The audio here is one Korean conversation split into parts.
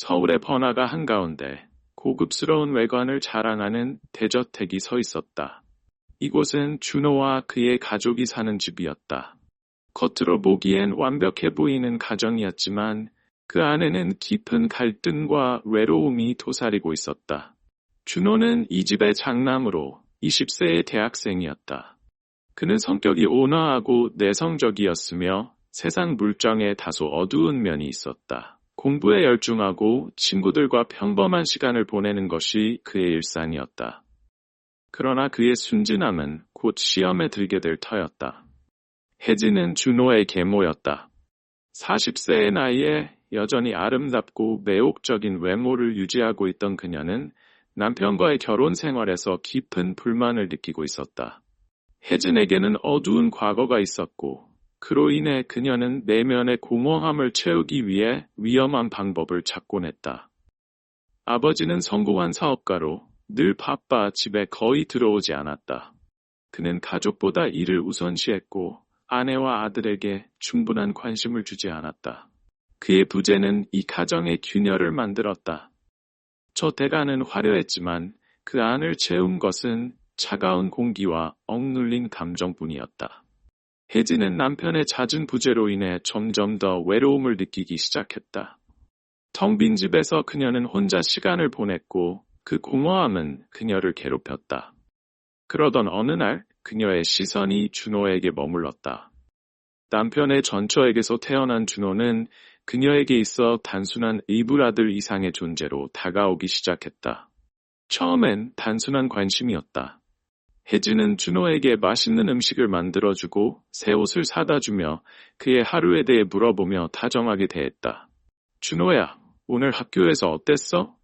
서울의 번화가 한가운데 고급스러운 외관을 자랑하는 대저택이 서 있었다. 이곳은 준호와 그의 가족이 사는 집이었다. 겉으로 보기엔 완벽해 보이는 가정이었지만 그 안에는 깊은 갈등과 외로움이 도사리고 있었다. 준호는 이 집의 장남으로 20세의 대학생이었다. 그는 성격이 온화하고 내성적이었으며 세상 물정에 다소 어두운 면이 있었다. 공부에 열중하고 친구들과 평범한 시간을 보내는 것이 그의 일상이었다. 그러나 그의 순진함은 곧 시험에 들게 될 터였다. 혜진은 준호의 계모였다. 40세의 나이에 여전히 아름답고 매혹적인 외모를 유지하고 있던 그녀는 남편과의 결혼 생활에서 깊은 불만을 느끼고 있었다. 혜진에게는 어두운 과거가 있었고 그로 인해 그녀는 내면의 공허함을 채우기 위해 위험한 방법을 찾곤 했다. 아버지는 성공한 사업가로 늘 바빠 집에 거의 들어오지 않았다. 그는 가족보다 일을 우선시했고 아내와 아들에게 충분한 관심을 주지 않았다. 그의 부재는 이 가정의 균열을 만들었다. 저 대가는 화려했지만 그 안을 채운 것은 차가운 공기와 억눌린 감정뿐이었다. 혜진은 남편의 잦은 부재로 인해 점점 더 외로움을 느끼기 시작했다. 텅 빈 집에서 그녀는 혼자 시간을 보냈고 그 공허함은 그녀를 괴롭혔다. 그러던 어느 날 그녀의 시선이 준호에게 머물렀다. 남편의 전처에게서 태어난 준호는 그녀에게 있어 단순한 이불아들 이상의 존재로 다가오기 시작했다. 처음엔 단순한 관심이었다. 혜진은 준호에게 맛있는 음식을 만들어주고 새 옷을 사다 주며 그의 하루에 대해 물어보며 다정하게 대했다. 준호야, 오늘 학교에서 어땠어?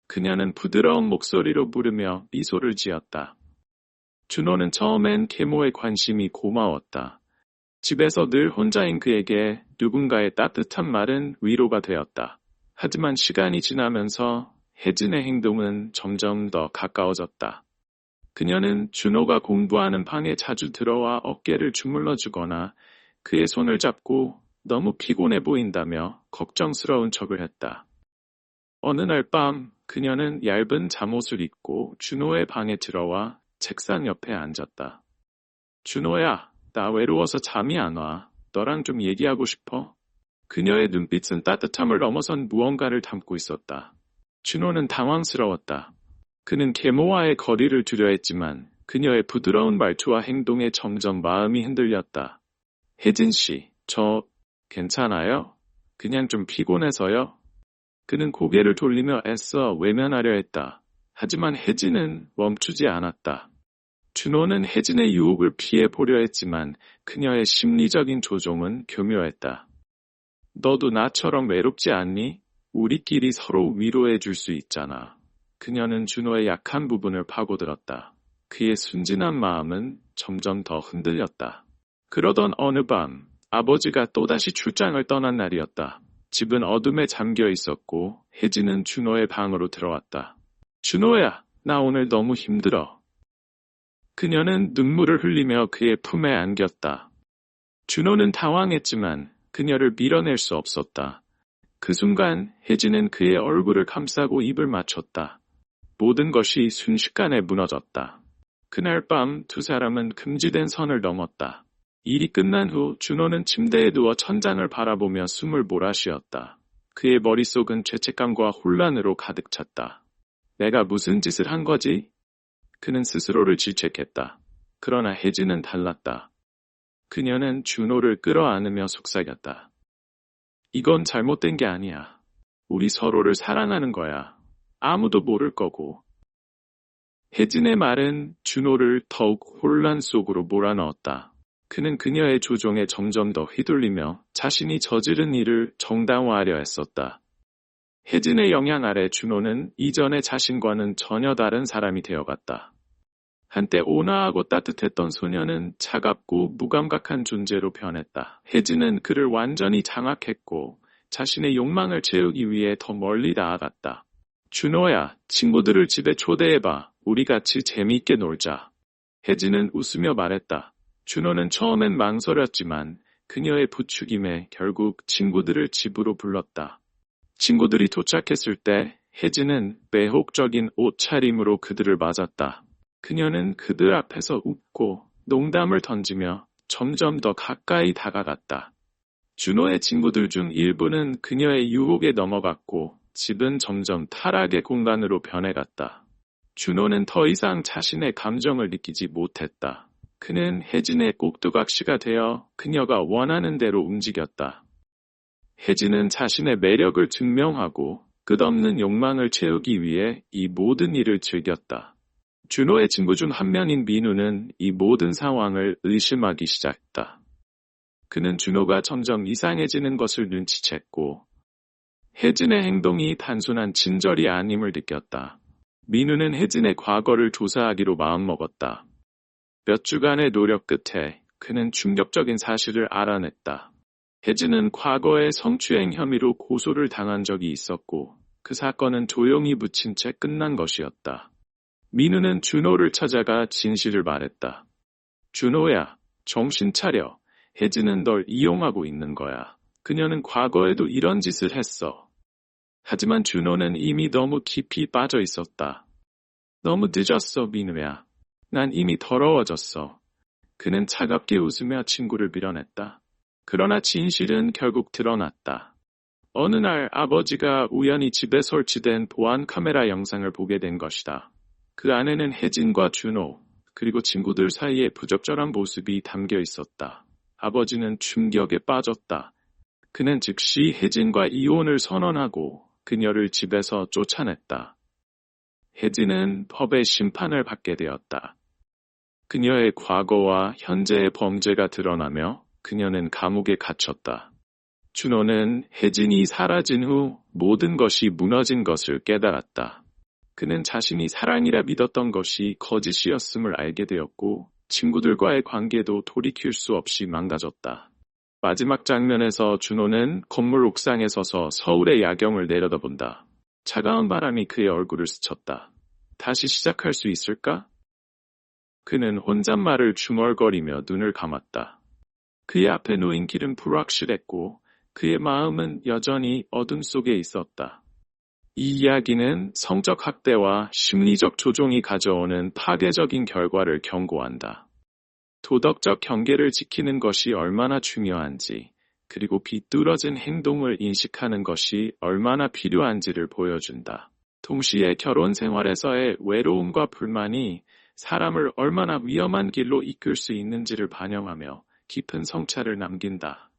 그녀는 부드러운 목소리로 물으며 미소를 지었다. 준호는 처음엔 계모의 관심이 고마웠다. 집에서 늘 혼자인 그에게 누군가의 따뜻한 말은 위로가 되었다. 하지만 시간이 지나면서 혜진의 행동은 점점 더 가까워졌다. 그녀는 준호가 공부하는 방에 자주 들어와 어깨를 주물러 주거나 그의 손을 잡고 너무 피곤해 보인다며 걱정스러운 척을 했다. 어느 날 밤 그녀는 얇은 잠옷을 입고 준호의 방에 들어와 책상 옆에 앉았다. 준호야, 나 외로워서 잠이 안 와. 너랑 좀 얘기하고 싶어. 그녀의 눈빛은 따뜻함을 넘어선 무언가를 담고 있었다. 준호는 당황스러웠다. 그는 계모와의 거리를 두려 했지만 그녀의 부드러운 말투와 행동에 점점 마음이 흔들렸다. 혜진 씨, 저 괜찮아요? 그냥 좀 피곤해서요? 그는 고개를 돌리며 애써 외면하려 했다. 하지만 혜진은 멈추지 않았다. 준호는 혜진의 유혹을 피해 보려 했지만 그녀의 심리적인 조종은 교묘했다. 너도 나처럼 외롭지 않니? 우리끼리 서로 위로해 줄 수 있잖아. 그녀는 준호의 약한 부분을 파고들었다. 그의 순진한 마음은 점점 더 흔들렸다. 그러던 어느 밤 아버지가 또다시 출장을 떠난 날이었다. 집은 어둠에 잠겨 있었고 혜진은 준호의 방으로 들어왔다. 준호야, 나 오늘 너무 힘들어. 그녀는 눈물을 흘리며 그의 품에 안겼다. 준호는 당황했지만 그녀를 밀어낼 수 없었다. 그 순간 혜진은 그의 얼굴을 감싸고 입을 맞췄다. 모든 것이 순식간에 무너졌다. 그날 밤 두 사람은 금지된 선을 넘었다. 일이 끝난 후 준호는 침대에 누워 천장을 바라보며 숨을 몰아쉬었다. 그의 머릿속은 죄책감과 혼란으로 가득 찼다. 내가 무슨 짓을 한 거지? 그는 스스로를 질책했다. 그러나 혜진은 달랐다. 그녀는 준호를 끌어안으며 속삭였다. 이건 잘못된 게 아니야. 우리 서로를 사랑하는 거야. 아무도 모를 거고. 혜진의 말은 준호를 더욱 혼란 속으로 몰아넣었다. 그는 그녀의 조종에 점점 더 휘둘리며 자신이 저지른 일을 정당화하려 했었다. 혜진의 영향 아래 준호는 이전의 자신과는 전혀 다른 사람이 되어갔다. 한때 온화하고 따뜻했던 소녀는 차갑고 무감각한 존재로 변했다. 혜진은 그를 완전히 장악했고 자신의 욕망을 채우기 위해 더 멀리 나아갔다. 준호야, 친구들을 집에 초대해봐. 우리 같이 재미있게 놀자. 혜진은 웃으며 말했다. 준호는 처음엔 망설였지만 그녀의 부추김에 결국 친구들을 집으로 불렀다. 친구들이 도착했을 때 혜진은 매혹적인 옷차림으로 그들을 맞았다. 그녀는 그들 앞에서 웃고 농담을 던지며 점점 더 가까이 다가갔다. 준호의 친구들 중 일부는 그녀의 유혹에 넘어갔고 집은 점점 타락의 공간으로 변해갔다. 준호는 더 이상 자신의 감정을 느끼지 못했다. 그는 혜진의 꼭두각시가 되어 그녀가 원하는 대로 움직였다. 혜진은 자신의 매력을 증명하고 끝없는 욕망을 채우기 위해 이 모든 일을 즐겼다. 준호의 친구 중 한 명인 민우는 이 모든 상황을 의심하기 시작했다. 그는 준호가 점점 이상해지는 것을 눈치챘고 혜진의 행동이 단순한 친절이 아님을 느꼈다. 민우는 혜진의 과거를 조사하기로 마음먹었다. 몇 주간의 노력 끝에 그는 충격적인 사실을 알아냈다. 혜진은 과거에 성추행 혐의로 고소를 당한 적이 있었고 그 사건은 조용히 묻힌 채 끝난 것이었다. 민우는 준호를 찾아가 진실을 말했다. 준호야, 정신 차려. 혜진은 널 이용하고 있는 거야. 그녀는 과거에도 이런 짓을 했어. 하지만 준호는 이미 너무 깊이 빠져 있었다. 너무 늦었어, 민우야. 난 이미 더러워졌어. 그는 차갑게 웃으며 친구를 밀어냈다. 그러나 진실은 결국 드러났다. 어느 날 아버지가 우연히 집에 설치된 보안 카메라 영상을 보게 된 것이다. 그 안에는 혜진과 준호, 그리고 친구들 사이의 부적절한 모습이 담겨 있었다. 아버지는 충격에 빠졌다. 그는 즉시 혜진과 이혼을 선언하고 그녀를 집에서 쫓아냈다. 혜진은 법의 심판을 받게 되었다. 그녀의 과거와 현재의 범죄가 드러나며 그녀는 감옥에 갇혔다. 준호는 혜진이 사라진 후 모든 것이 무너진 것을 깨달았다. 그는 자신이 사랑이라 믿었던 것이 거짓이었음을 알게 되었고 친구들과의 관계도 돌이킬 수 없이 망가졌다. 마지막 장면에서 준호는 건물 옥상에 서서 서울의 야경을 내려다본다. 차가운 바람이 그의 얼굴을 스쳤다. 다시 시작할 수 있을까? 그는 혼잣말을 중얼거리며 눈을 감았다. 그의 앞에 놓인 길은 불확실했고 그의 마음은 여전히 어둠 속에 있었다. 이 이야기는 성적 학대와 심리적 조종이 가져오는 파괴적인 결과를 경고한다. 도덕적 경계를 지키는 것이 얼마나 중요한지, 그리고 비뚤어진 행동을 인식하는 것이 얼마나 필요한지를 보여준다. 동시에 결혼 생활에서의 외로움과 불만이 사람을 얼마나 위험한 길로 이끌 수 있는지를 반영하며 깊은 성찰을 남긴다.